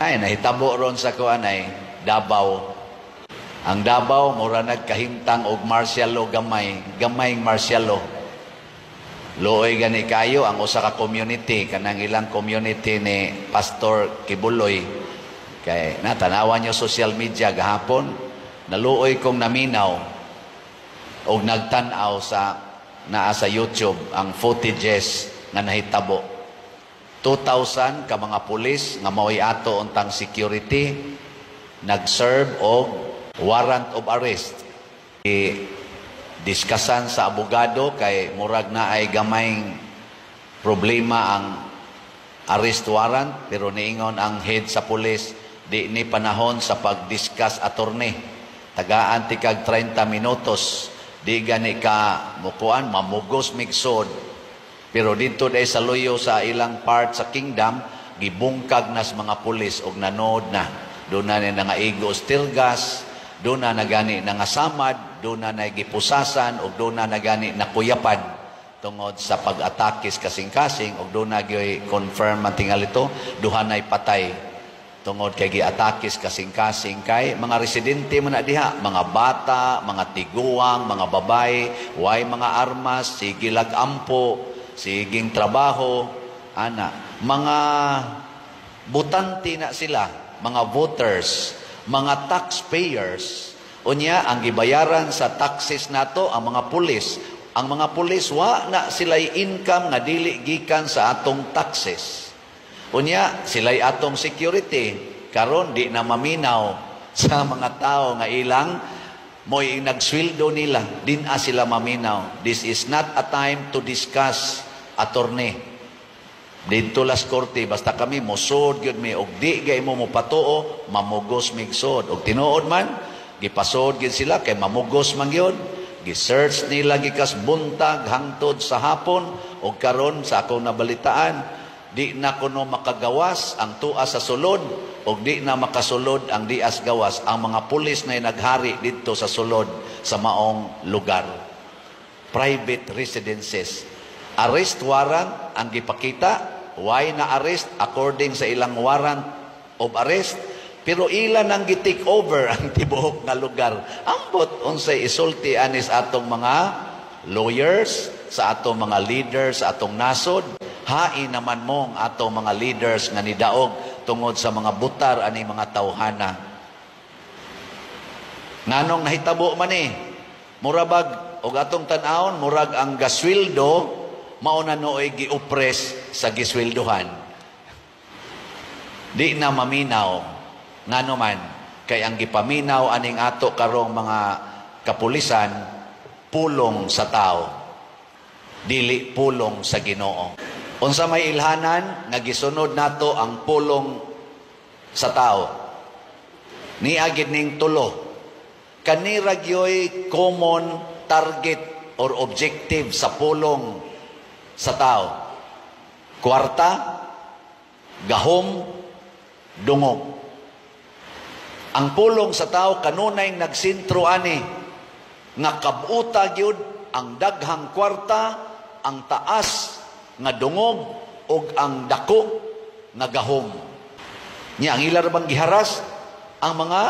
Ay, nahitabo ron sa kuan ay Davao. Ang Davao, mura nagkahimtang og martial law gamayng martial law. Looy gani kayo ang usa ka community, kanang ilang community ni Pastor Kibuloy. Kay natanawan nyo social media gahapon, naluoy kong naminaw og nagtan-aw naa sa YouTube ang footages nga nahitabo. 2,000 ka mga pulis nga mao'y ato untang security nag-serve og warrant of arrest. Diskasan sa abogado kay murag na ay gamayng problema ang arrest warrant, pero niingon ang head sa pulis di ni panahon sa pagdiskas attorney. Tagaan ti kag 30 minutos, di gani ka mukuan mamugos migsod. Pero dito day sa luyo sa ilang part sa kingdom, gibungkag nas mga pulis og nanood na. Doon na nga igos tirgas, doon na nagani nga samad, doon na nagipusasan, o doon na nagani nakuyapan tungod sa pag-atakis kasing-kasing, o doon na confirm man tingal ito, duhanay patay tungod kay gi-atakis kasing-kasing kay mga residente man na diha, mga bata, mga tiguang, mga babae, way mga armas, sige lag-ampo, siging trabaho, mga butante na sila, mga voters, mga taxpayers. Unya, ang gibayaran sa taxes nato ang mga pulis. Ang mga pulis, wa na sila'y income nga dili gikan sa atong taxes. Unya, sila'y atong security. Karon di na maminaw sa mga tao nga ilang mo'y nagsweldo nila. Din-a sila maminaw. This is not a time to discuss attorney. Dito las korte, basta kami musod gyud mi og di gay mo patuo, mamugos migsod. Og tinuod man, gipasod gyud sila kay mamugos man gyud. Gi-search nila gikas buntag hangtod sa hapon, og karon sa akong nabalitaan, di na kuno makagawas ang tuas sa sulod, og di na makasulod ang dias gawas. Ang mga pulis na naghari dito sa sulod sa maong lugar. Private residences. Arrest warrant ang gipakita. Why na arrest according sa ilang warrant of arrest, pero ilan ang gi-take over ang tibuok nga lugar. Ambot unsay isulti anis atong mga lawyers, sa atong mga leaders, sa atong nasod. Hain naman mong atong mga leaders nga nidaog tungod sa mga butar ani mga tawhana. Nganong nahitabo man murabag og atong tan-awon, murag ang gasweldo mauna nooy gi-oppress sa gisweldohan. Di na maminaw ngano man kay ang gipaminaw aning ato karong mga kapulisan pulong sa tao, dili pulong sa Ginoo. Unsa may ilhanan nga gisunod nato ang pulong sa tao, niagid ning tulo. Kanira gyoy common target or objective sa pulong sa tao. Kwarta, gahom, dungog. Ang pulong sa tao kanunay nagsintro ani nga kabuta gyud ang daghang kwarta, ang taas nga dungog, ug ang dako nga gahom. Nya ang ilar bang giharas ang mga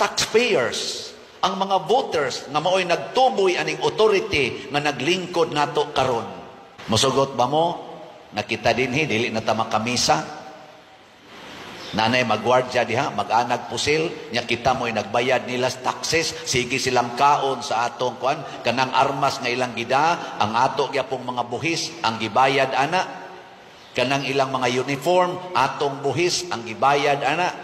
taxpayers, ang mga voters nga maoy nagtuboy aning authority nga naglingkod nato karon. Musugot ba mo? Nakita din dili na ta makamisa. Nanay magwardya diha, mag-anag pusil, nya kita mo'y nagbayad nila taxes, sige silang kaon sa atong kuan, kanang armas nga ilang gida, ang ato gyapong mga buhis, ang gibayad ana. Kanang ilang mga uniform, atong buhis, ang gibayad ana.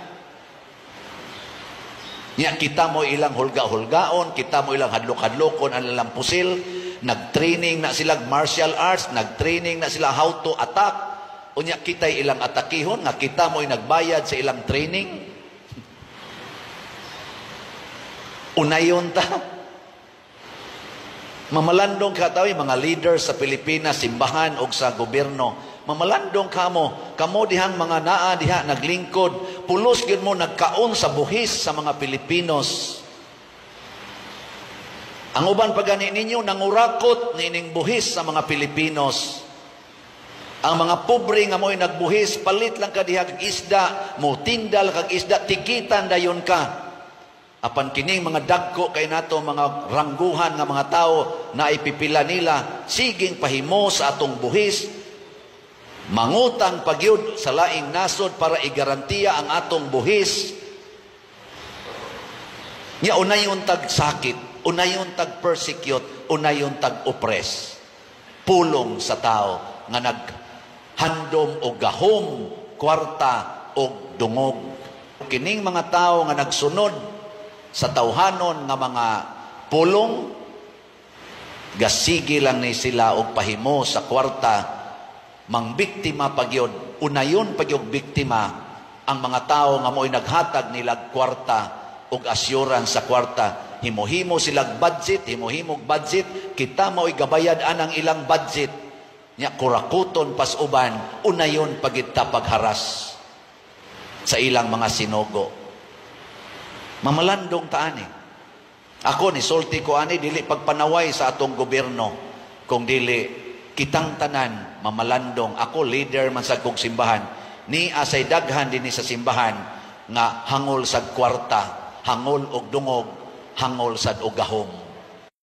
Nya kita mo ilang hulga-hulgaon, kita mo ilang hadlok-hadlokon ang ilang pusil, nag-training na sila martial arts, nag-training na sila how to attack. Unya kita'y ilang atakihon, nga kita mo'y nagbayad sa ilang training. Unayon ta. Mamalandong ka tawi, mga leaders sa Pilipinas, simbahan o sa gobyerno. Mamalandong kamo dihang mga naa diha naglingkod. Pulos gyud mo nagkaon sa buhis sa mga Pilipinos. Ang uban pagani ninyo nangurakot nining buhis sa mga Pilipinos. Ang mga pobre nga mo'y nagbuhis, palit lang ka dihag isda, mo tindal kag isda, tikitan dayon ka. Apan kining mga dagko kay nato mga rangguhan nga mga tao na ipipila nila, siging pahimo sa atong buhis, mangutang pagyud sa laing nasod para igarantiya ang atong buhis. Nya unayon tag sakit, unayon tag persecute, unayon tag oppress. Pulong sa tao nga naghandom o gahom, kwarta o dungog. Kining mga tao nga nagsunod sa tawhanon nga mga pulong, gasigi lang ni sila og pahimo sa kwarta, mang biktima pagyod, unayon pagyod biktima ang mga tao nga mo'y naghatag nila kwarta og assurance sa kwarta. Himo-himo silang budget, himo-himog budget, kita mo'y gabayad anang ilang budget. Nya kurakuton pas uban, unayon pagita pagharas sa ilang mga sinugo. Mamalandong taani. Ako ni sulti ko ani dili pagpanaway sa atong gobyerno, kung dili kitang tanan mamalandong. Ako leader man sa kong simbahan, ni asay daghan dinhi sa simbahan nga hangol sa kwarta, hangol og dungog, hangol sad og gahom.